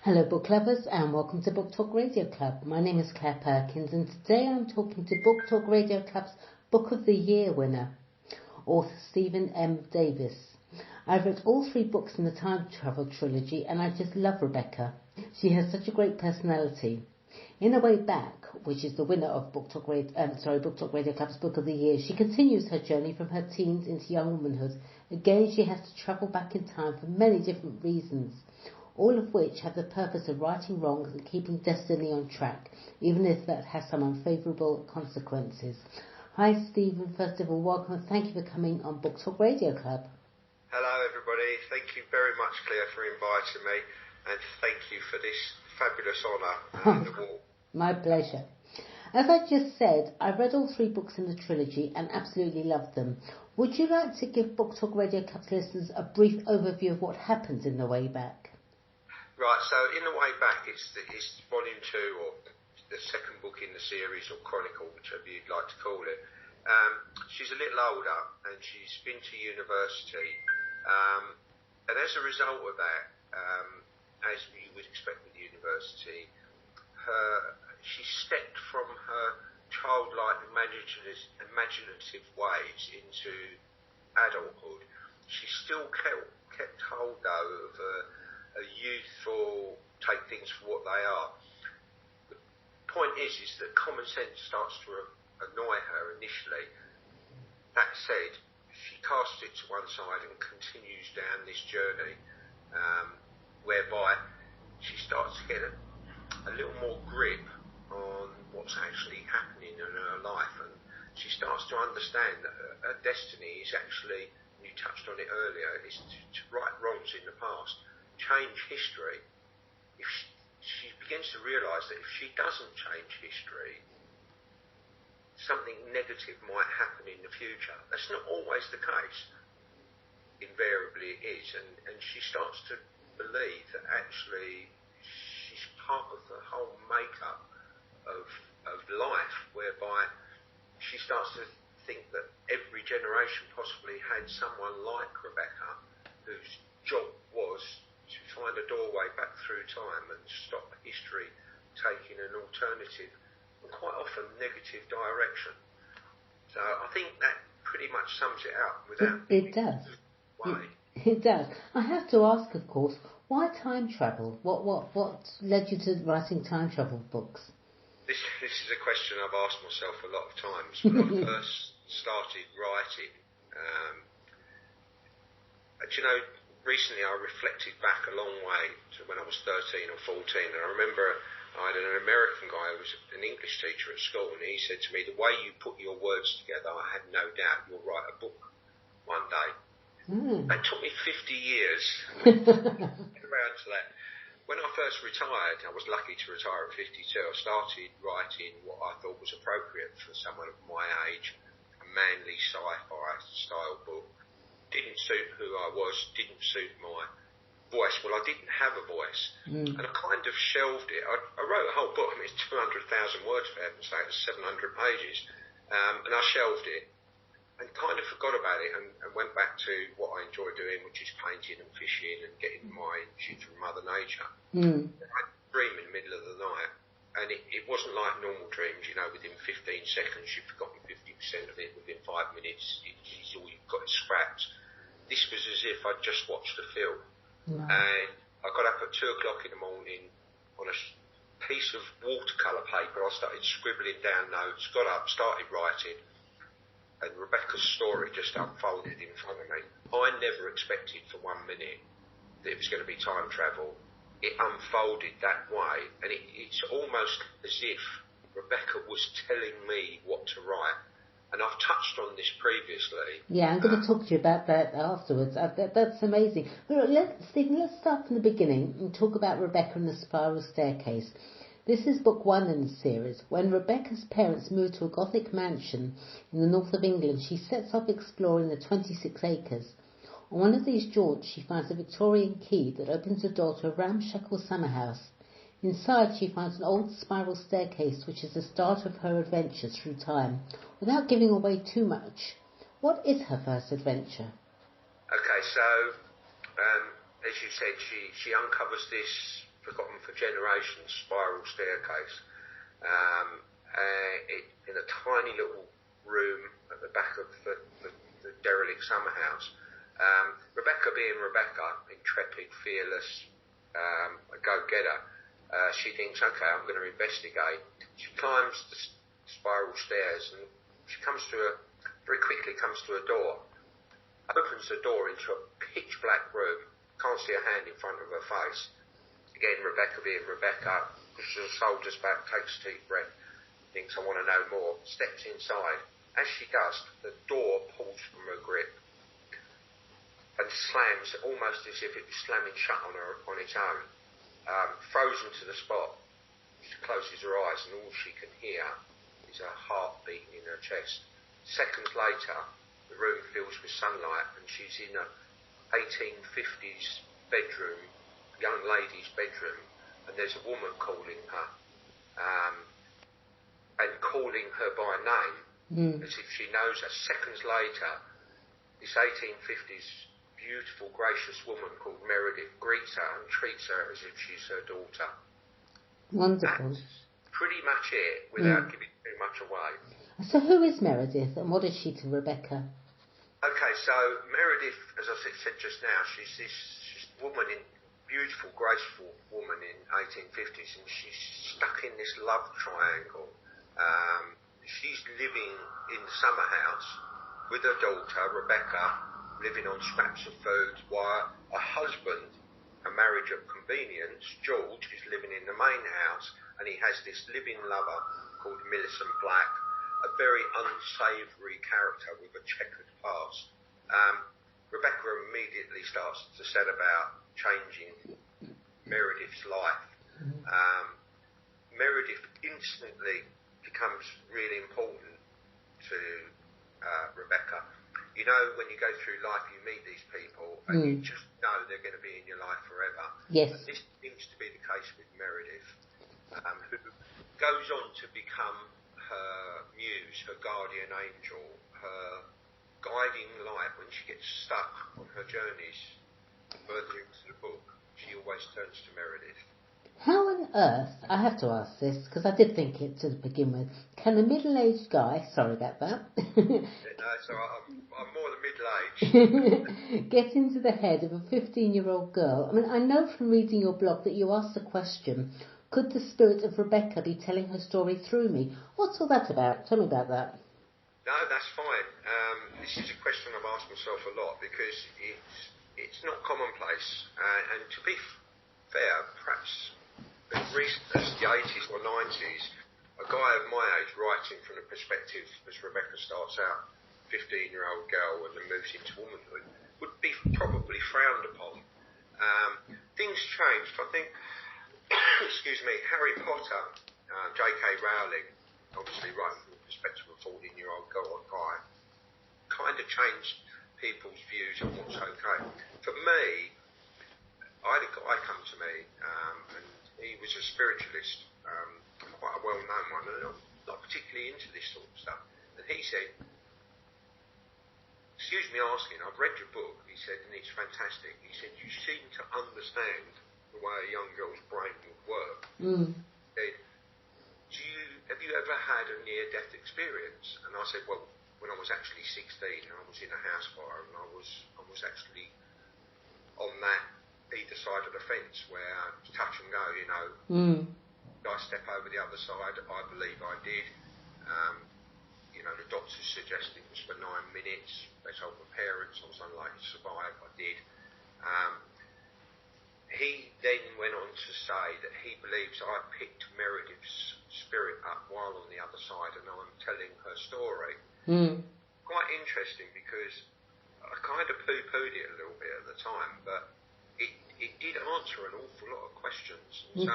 Hello book lovers and welcome to Book Talk Radio Club. My name is Claire Perkins and today I'm talking to Book Talk Radio Club's Book of the Year winner, author Stephen M. Davis. I've read all 3 books in the time travel trilogy and I just love Rebecca. She has such a great personality. In A Way Back, which is the winner of Book Talk Radio Club's Book of the Year, she continues her journey from her teens into young womanhood. Again, she has to travel back in time for many different reasons, all of which have the purpose of righting wrongs and keeping destiny on track, even if that has some unfavourable consequences. Hi Stephen, first of all, welcome and thank you for coming on Book Talk Radio Club. Hello everybody, thank you very much Claire for inviting me and thank you for this fabulous honour and award. My pleasure. As I just said, I read all 3 books in the trilogy and absolutely loved them. Would you like to give Book Talk Radio Club listeners a brief overview of what happens in The Way Back? Right, so in The Way Back, it's volume 2 or the second book in the series or chronicle, whichever you'd like to call it. She's a little older and she's been to university, and as a result of that, as you would expect with university, she stepped from her childlike imaginative ways into adulthood. She still kept hold though of a youthful, take things for what they are. The point is that common sense starts to annoy her initially. That said, she casts it to one side and continues down this journey, whereby she starts to get a little more grip on what's actually happening in her life, and she starts to understand that her destiny is actually, and you touched on it earlier, is to right wrongs in the past, change history. If she begins to realise that if she doesn't change history, something negative might happen in the future. That's not always the case. Invariably it is, and she starts to believe that actually she's part of the whole makeup of life, whereby she starts to think that every generation possibly had someone like Rebecca whose job was to find a doorway back through time and stop history taking an alternative and quite often negative direction. So I think that pretty much sums it up without it does. It does. I have to ask, of course, why time travel? What led you to writing time travel books? This is a question I've asked myself a lot of times. When I first started writing, recently I reflected back a long way to when I was 13 or 14, and I remember I had an American guy who was an English teacher at school, and he said to me, the way you put your words together, I had no doubt you'll write a book one day. It took me 50 years to get around to that. When I first retired, I was lucky to retire at 52, I started writing what I thought was appropriate for someone of my age, a manly sci-fi style book. Didn't suit who I was, didn't suit my voice. Well, I didn't have a voice, and I kind of shelved it. I wrote a whole book, it's 200,000 words for heaven's sake, it's 700 pages, and I shelved it and kind of forgot about it and went back to what I enjoy doing, which is painting and fishing and getting my shit from Mother Nature. I dream in the middle of the night, and it wasn't like normal dreams, within 15 seconds you've forgotten 50% of it, within 5 minutes it's all you've got is scraps. This was as if I'd just watched a film. And I got up at 2 o'clock in the morning on a piece of watercolour paper. I started scribbling down notes, got up, started writing, and Rebecca's story just unfolded in front of me. I never expected for 1 minute that it was going to be time travel. It unfolded that way, and it's almost as if Rebecca was telling me what to write. And I've touched on this previously. Yeah, I'm going to talk to you about that afterwards. That's amazing. Stephen, let's start from the beginning and talk about Rebecca and the Spiral Staircase. This is book 1 in the series. When Rebecca's parents move to a Gothic mansion in the north of England, she sets off exploring the 26 acres. On one of these jaunts, she finds a Victorian key that opens the door to a ramshackle summer house. Inside, she finds an old spiral staircase, which is the start of her adventures through time. Without giving away too much, what is her first adventure? Okay, so as you said, she uncovers this forgotten for generations, spiral staircase. In a tiny little room at the back of the derelict summer house. Rebecca being Rebecca, intrepid, fearless, a go-getter, she thinks, okay, I'm going to investigate. She climbs the spiral stairs and she very quickly comes to a door, opens the door into a pitch black room, can't see a hand in front of her face. Again, Rebecca being Rebecca, pushes her shoulders back, takes a deep breath, thinks, I want to know more, steps inside. As she does, the door pulls from her grip and slams almost as if it was slamming shut on its own. Frozen to the spot, she closes her eyes and all she can hear is her heart beating in her chest. Seconds later, the room fills with sunlight and she's in a 1850s bedroom, young lady's bedroom, and there's a woman calling her, and calling her by name, as if she knows her. Seconds later, this 1850s beautiful, gracious woman called Meredith greets her and treats her as if she's her daughter. Wonderful. That's pretty much it, without giving too much away. So who is Meredith and what is she to Rebecca? Okay, so Meredith, as I said just now, she's this woman, beautiful, graceful woman in 1850s, and she's stuck in this love triangle. She's living in the summer house with her daughter, Rebecca, living on scraps of food, while her husband, a marriage of convenience, George, is living in the main house, and he has this living lover called Millicent Black, a very unsavoury character with a checkered past. Rebecca immediately starts to set about changing Meredith's life. Meredith instantly becomes really important to Rebecca. You know, when you go through life, you meet these people and you just know they're going to be in your life forever. Yes. And this seems to be the case with Meredith, who goes on to become her muse, her guardian angel, her guiding light when she gets stuck on her journeys further into the book. She always turns to Meredith. How on earth, I have to ask this, because I did think it to begin with, can a middle-aged guy, sorry about that, so I'm more than middle-aged, get into the head of a 15-year-old girl? I mean, I know from reading your blog that you asked the question, could the spirit of Rebecca be telling her story through me? What's all that about? Tell me about that. No, that's fine. This is a question I've asked myself a lot because it's not commonplace. And to be fair, perhaps as recent as the 80s or 90s, a guy of my age writing from the perspective as Rebecca starts out, 15-year-old girl, and then moves into womanhood, would be probably frowned upon. Things changed. I think, excuse me, Harry Potter, J.K. Rowling, obviously writing from the perspective of a 14-year-old girl guy, kind of changed people's views on what's okay. For me, I had a guy come to me, and he was a spiritualist, quite a well-known one, and not particularly into this sort of stuff. And he said, excuse me asking, I've read your book, he said, and it's fantastic. He said, you seem to understand the way a young girl's brain would work. He said, have you ever had a near-death experience? And I said, well, when I was actually 16, I was in a house fire, and I was actually on that either side of the fence where touch and go, you know. Did I step over the other side? I believe I did. You know, the doctors suggested it was for 9 minutes. They told my parents I was unlikely to survive. I did. He then went on to say that he believes I picked Meredith's spirit up while on the other side and I'm telling her story. Quite interesting because I kind of poo-pooed it a little bit at the time, but it did answer an awful lot of questions. So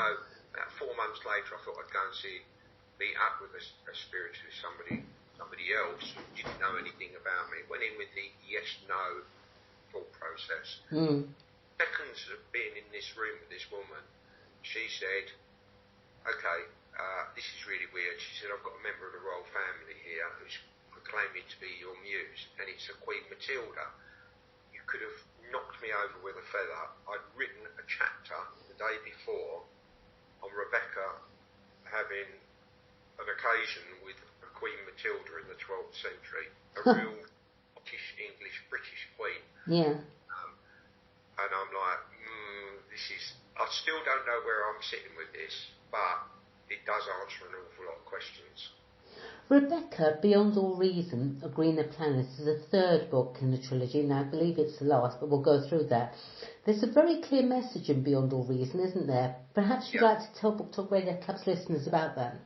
about 4 months later, I thought I'd go and meet up with a spiritualist, somebody else who didn't know anything about me. Went in with the yes/no thought process. Seconds of being in this room with this woman, she said, okay, this is really weird. She said, I've got a member of the royal family here who's proclaiming to be your muse, and it's a Queen Matilda. You could have knocked me over with a feather. I'd written a chapter the day day before on Rebecca having an occasion with Queen Matilda in the 12th century, a real Scottish, English, British queen. Yeah. And I'm like, I still don't know where I'm sitting with this, but it does answer an awful lot of questions. Rebecca, Beyond All Reason, A Greener Planet is the third book in the trilogy. Now, I believe it's the last, but we'll go through that. There's a very clear message in Beyond All Reason, isn't there? Perhaps you'd like to tell Book Talk Radio Club's listeners about that.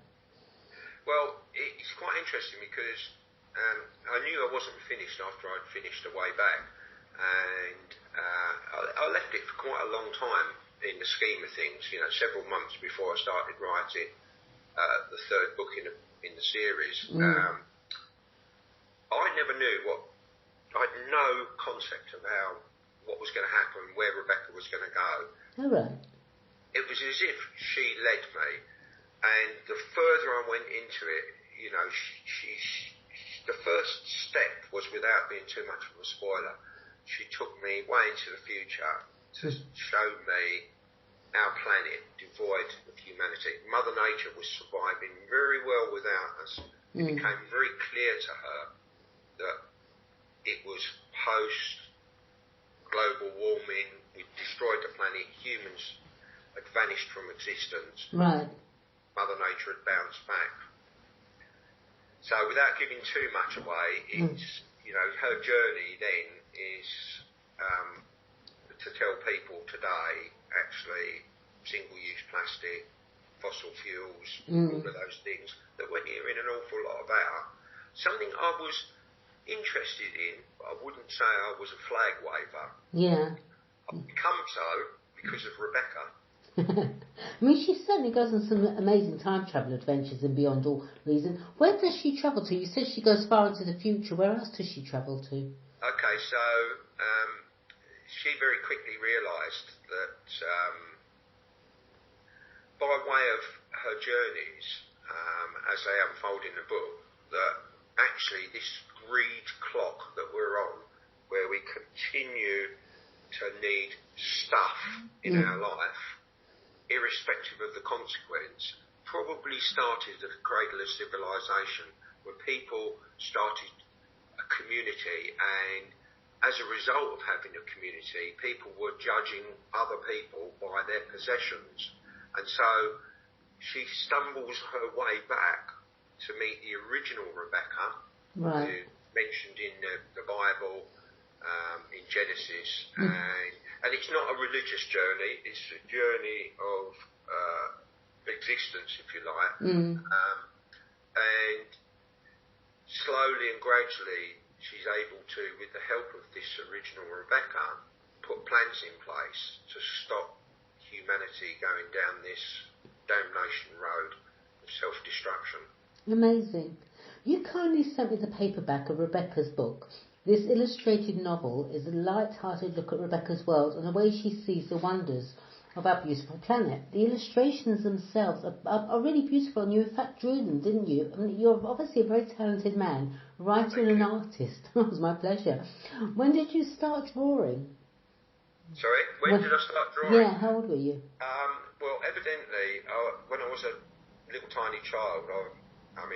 Well, it's quite interesting because I knew I wasn't finished after I'd finished A Way Back, and I left it for quite a long time in the scheme of things, several months before I started writing the third book in the series. I never knew I had no concept of what was going to happen, where Rebecca was going to go. All right. It was as if she led me, and the further I went into it, the first step was, without being too much of a spoiler, she took me way into the future to show me our planet devoid of humanity. Mother Nature was surviving very well without us. It became very clear to her that it was post-global warming. We'd destroyed the planet. Humans had vanished from existence. Right. Mother Nature had bounced back. So without giving too much away, it's, her journey then is to tell people today, actually, single-use plastic, fossil fuels, all of those things that we're hearing an awful lot about. Something I was interested in, but I wouldn't say I was a flag waver. Yeah. I've become so because of Rebecca. I mean, she certainly goes on some amazing time travel adventures in Beyond All Reason. Where does she travel to? You said she goes far into the future. Where else does she travel to? Okay, so she very quickly realised that by way of her journeys, as they unfold in the book, that actually this greed clock that we're on, where we continue to need stuff in our life, irrespective of the consequence, probably started at the cradle of civilization, where people started a community, and as a result of having a community, people were judging other people by their possessions. And so she stumbles her way back to meet the original Rebecca, who mentioned in the Bible, in Genesis, and it's not a religious journey, it's a journey of existence, if you like, and slowly and gradually she's able to, with the help of this original Rebecca, put plans in place to stop humanity going down this damnation road of self-destruction. Amazing. You kindly sent me the paperback of Rebecca's book. This illustrated novel is a light-hearted look at Rebecca's world and the way she sees the wonders of our beautiful planet. The illustrations themselves are really beautiful, and you in fact drew them, didn't you? I mean, you're obviously a very talented man, writer and an artist. It was my pleasure. When did you start drawing? Sorry? When did I start drawing? Yeah, how old were you? Well, evidently, when I was a little tiny child, I'm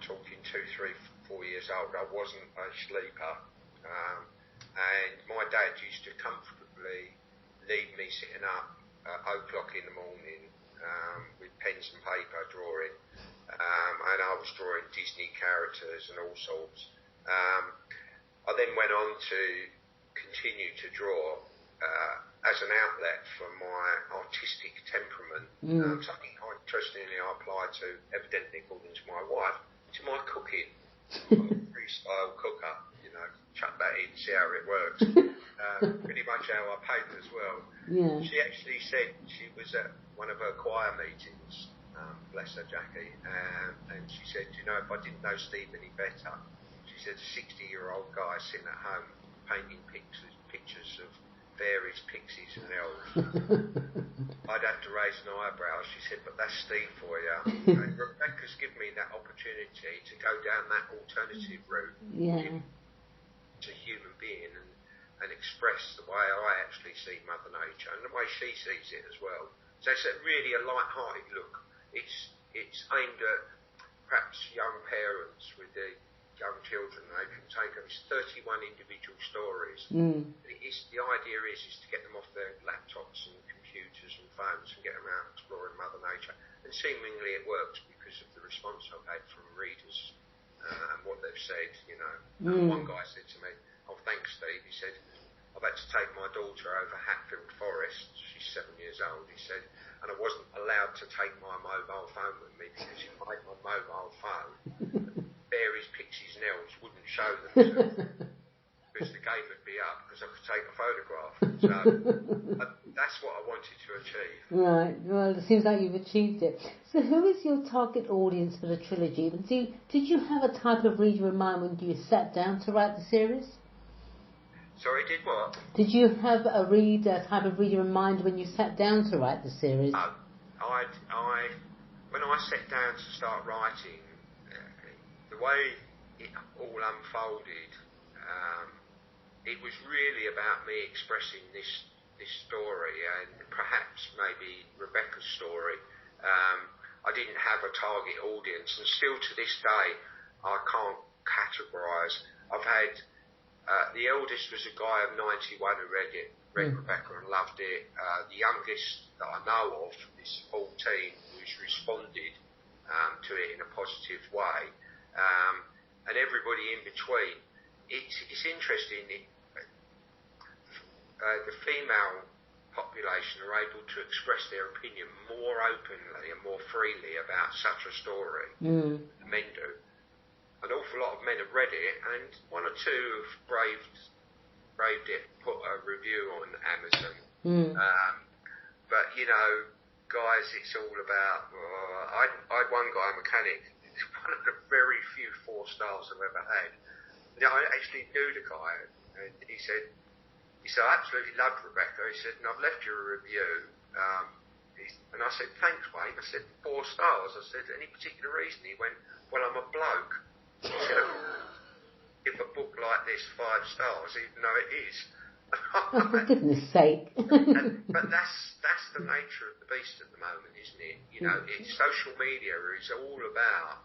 talking 2, 3, 4 years old, I wasn't a sleeper. And my dad used to comfortably leave me sitting up at o'clock in the morning with pens and paper drawing. And I was drawing Disney characters and all sorts. I then went on to continue to draw as an outlet for my artistic temperament. Something interestingly I applied to, evidently according to my wife, to my cooking. I'm a freestyle cooker, chuck that in, see how it works. Pretty much how I paint as well. Yeah. She actually said she was at one of her choir meetings, bless her Jackie, and she said, if I didn't know Steve any better, she said a 60-year-old guy sitting at home painting pictures of fairies, pixies and elves. I'd have to raise an eyebrow. She said, but that's Steve for you. And Rebecca's given me that opportunity to go down that alternative route to human being and express the way I actually see Mother Nature and the way she sees it as well. So it's really a light-hearted look. It's aimed at perhaps young parents with their young children. They can take them. It's 31 individual stories. The idea is to get them off their laptops and computers and phones and get them out exploring Mother Nature. And seemingly it works because of the response I've had from readers and what they've said. You know, one guy said to me, "Oh, thanks, Steve." He said, "I've had to take my daughter over Hatfield Forest. She's 7 years old." He said, "And I wasn't allowed to take my mobile phone with me because if I had my mobile phone, Fairies, Pixies and Elves wouldn't show them to me because the game would be up because I could take a photograph." So that's what I wanted to achieve. Right. Well, it seems like you've achieved it. So who is your target audience for the trilogy? Did you have a type of reader in mind when you sat down to write the series? Sorry, did what? Did you have a type of reader in mind when you sat down to write the series? When I sat down to start writing, the way it all unfolded, it was really about me expressing this story and perhaps maybe Rebecca's story. I didn't have a target audience, and still to this day, I can't categorise. I've had the eldest was a guy of 91 who read Rebecca and loved it. The youngest that I know of is 14, who's responded to it in a positive way, and everybody in between. It's interesting. The female population are able to express their opinion more openly and more freely about such a story than men do. An awful lot of men have read it, and one or two have braved it, put a review on Amazon. But you know, guys, it's all about. I had one guy, a mechanic. It's one of the very few 4 stars I've ever had. You know, I actually knew the guy, and he said, "I absolutely loved Rebecca." He said, "And I've left you a review." And I said, "Thanks, mate." I said, 4 stars. I said, "Any particular reason?" He went, "Well, I'm a bloke." He said, "Give a book like this 5 stars, even though it is." Oh, for goodness sake. But that's the nature of the beast at the moment, isn't it? You know, social media is all about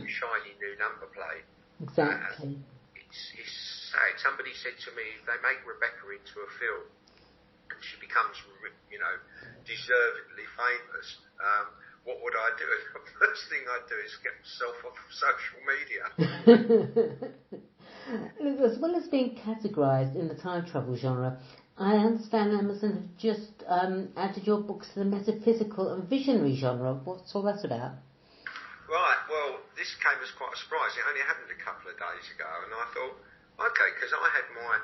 shiny new number plate. Exactly. It's sad. Somebody said to me, they make Rebecca into a film and she becomes, you know, deservedly famous. What would I do? The first thing I'd do is get myself off of social media. As well as being categorised in the time travel genre, I understand Amazon have just added your books to the Metaphysical and Visionary genre. What's all that about? Right, well, this came as quite a surprise. It only happened a couple of days ago, and I thought, okay, because I had my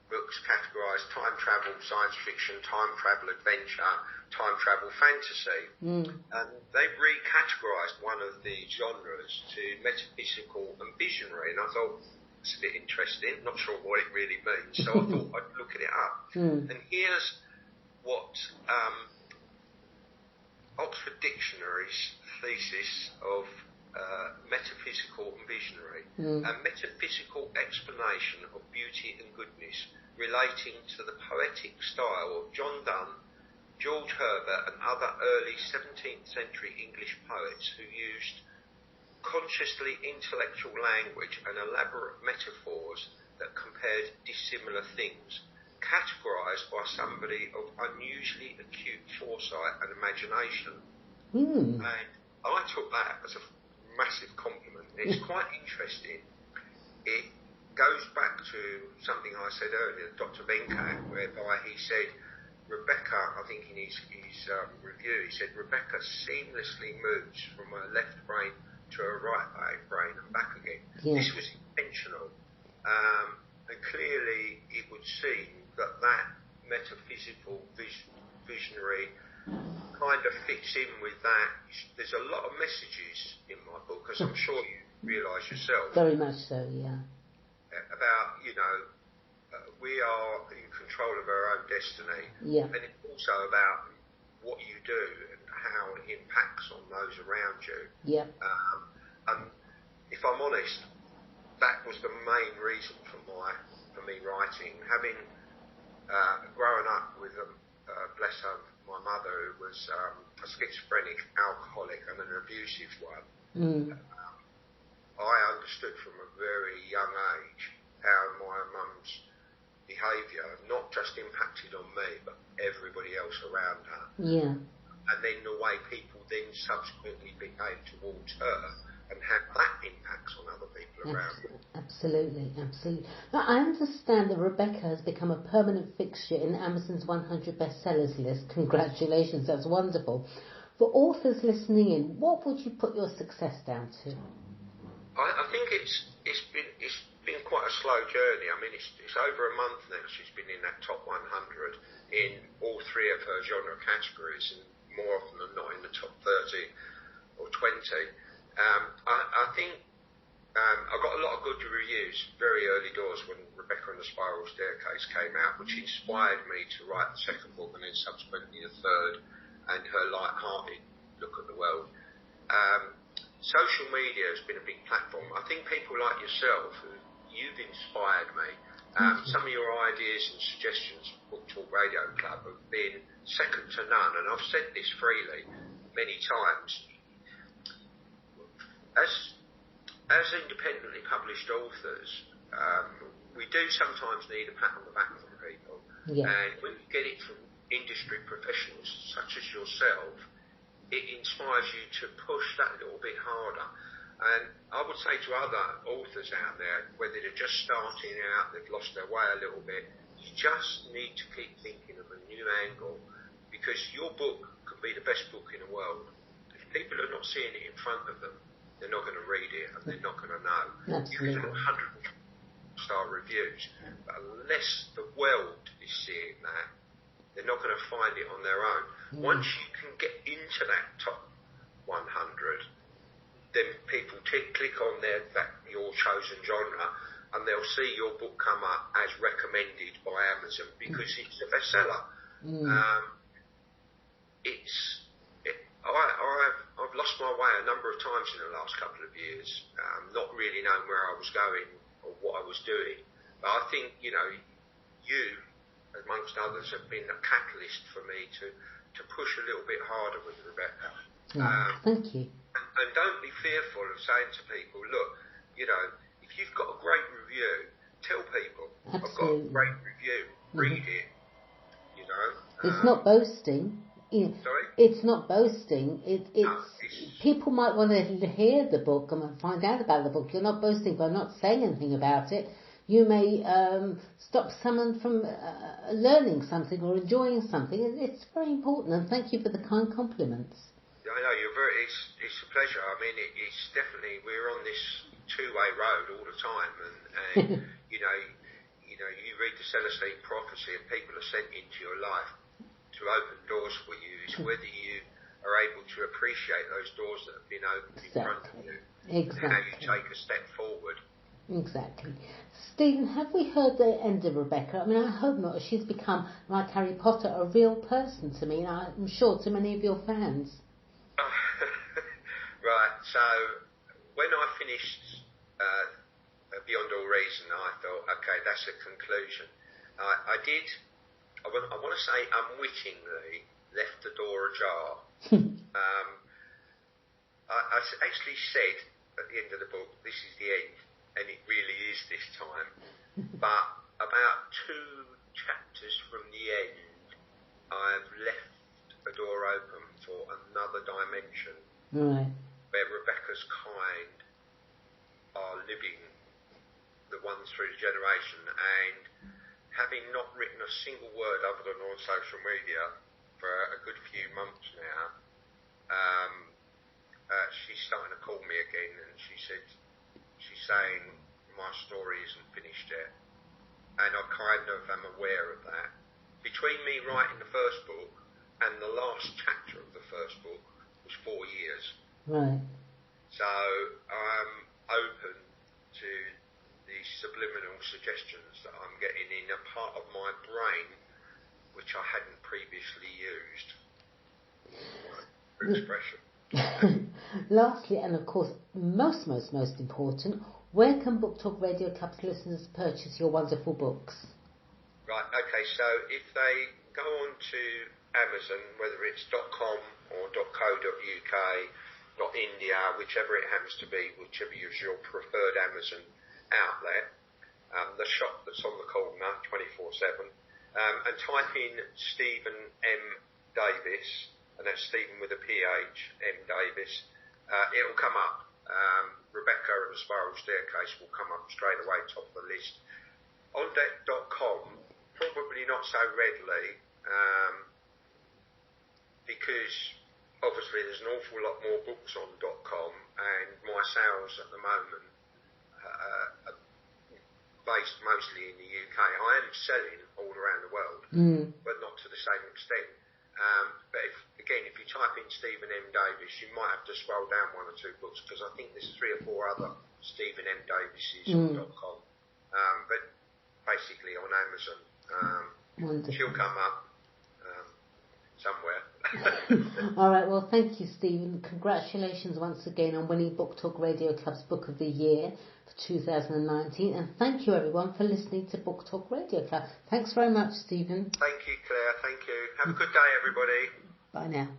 books categorised time travel, science fiction, time travel, adventure, time travel, fantasy, and they've recategorised one of the genres to metaphysical and visionary, and I thought, it's a bit interesting, not sure what it really means, so I thought I'd look at it up. And here's what Oxford Dictionary's thesis of metaphysical and visionary. A metaphysical explanation of beauty and goodness relating to the poetic style of John Donne, George Herbert and other early 17th century English poets who used consciously intellectual language and elaborate metaphors that compared dissimilar things, categorised by somebody of unusually acute foresight and imagination. And I took that as a massive compliment. It's quite interesting. It goes back to something I said earlier, Dr. Venkat, whereby he said, Rebecca, I think in his review, he said, Rebecca seamlessly moves from her left brain to her right brain and back again. Yeah. This was intentional. And clearly it would seem that metaphysical visionary kind of fits in with that. There's a lot of messages in my book, as I'm sure you realise yourself. Very much so, yeah. About, you know, we are in control of our own destiny. Yeah. And it's also about what you do and how it impacts on those around you. Yeah. And if I'm honest, that was the main reason for me writing. Having grown up with bless her my mother, who was a schizophrenic, alcoholic, and an abusive one, I understood from a very young age how my mum's behaviour not just impacted on me, but everybody else around her. Yeah. And then the way people then subsequently behave towards her, and how that impacts on other people around her. Absolutely. Now, I understand that Rebecca has become a permanent fixture in Amazon's 100 bestsellers list. Congratulations, that's wonderful. For authors listening in, what would you put your success down to? I think it's been quite a slow journey. I mean, it's over a month now she's been in that top 100 in all three of her genre categories, and more often than not in the top 30 or 20. I think I got a lot of good reviews very early doors when Rebecca and the Spiral Staircase came out, which inspired me to write the second book and then subsequently the third, and her light-hearted look at the world. Social media has been a big platform. I think people like yourself, you've inspired me. Some of your ideas and suggestions for Book Talk Radio Club have been second to none, and I've said this freely many times. As independently published authors, we do sometimes need a pat on the back from people. Yeah. And when you get it from industry professionals such as yourself, it inspires you to push that little bit harder. And I would say to other authors out there, whether they're just starting out, they've lost their way a little bit, you just need to keep thinking of a new angle, because your book could be the best book in the world. If people are not seeing it in front of them, they're not going to read it and they're not going to know. Absolutely. You can have 100-star reviews, but unless the world is seeing that, they're not going to find it on their own. Once you can get into that top 100, then people click on your chosen genre, and they'll see your book come up as recommended by Amazon because it's a bestseller. I've lost my way a number of times in the last couple of years, not really knowing where I was going or what I was doing. But I think, you, amongst others, have been a catalyst for me to push a little bit harder with Rebecca. Thank you. And don't be fearful of saying to people, look, if you've got a great review, tell people, Absolutely. I've got a great review, read it, It's not boasting. Sorry? It's not boasting. People might want to hear the book and find out about the book. You're not boasting by not saying anything about it. You may stop someone from learning something or enjoying something. It's very important, and thank you for the kind compliments. I know, it's a pleasure. I mean, it's definitely, we're on this two-way road all the time, and you read the Celestine Prophecy and people are sent into your life to open doors for you. It's whether you are able to appreciate those doors that have been opened in front of you. Exactly. And how you take a step forward. Exactly. Stephen, have we heard the end of Rebecca? I mean, I hope not. She's become, like Harry Potter, a real person to me, and I'm sure to many of your fans. Right, so when I finished Beyond All Reason, I thought, okay, that's a conclusion. I want to say unwittingly left the door ajar. I actually said at the end of the book, this is the end, and it really is this time. But about 2 chapters from the end, I've left a door open for another dimension. Right. Where Rebecca's kind are living the ones through the generation, and having not written a single word other than on social media for a good few months now, she's starting to call me again, and she's saying my story isn't finished yet, and I kind of am aware of that. Between me writing the first book and the last chapter of the first book was 4 years. Right. So I'm open to the subliminal suggestions that I'm getting in a part of my brain which I hadn't previously used for expression. Lastly, and of course most important, where can Book Talk Radio Club's listeners purchase your wonderful books? Right, okay, so if they go on to Amazon, whether it's .com or .co.uk, .india, whichever it happens to be, whichever is your preferred Amazon outlet, the shop that's on the corner 24/7, and type in Stephen M. Davis, and that's Stephen with a PH, M. Davis. It'll come up. Rebecca and the Spiral Staircase will come up straight away, top of the list. On .com, probably not so readily, because obviously there's an awful lot more books on .com, and my sales at the moment are based mostly in the UK. I am selling all around the world, but not to the same extent. But if you type in Stephen M. Davis, you might have to scroll down one or two books, because I think there's 3 or 4 other Stephen M. Davises on .com. But basically on Amazon, she'll come up somewhere. All right, well, thank you, Stephen. Congratulations once again on winning Book Talk Radio Club's Book of the Year for 2019, and thank you everyone for listening to Book Talk Radio Club. Thanks very much, Stephen. Thank you, Claire. Thank you. Have a good day, everybody. Bye now.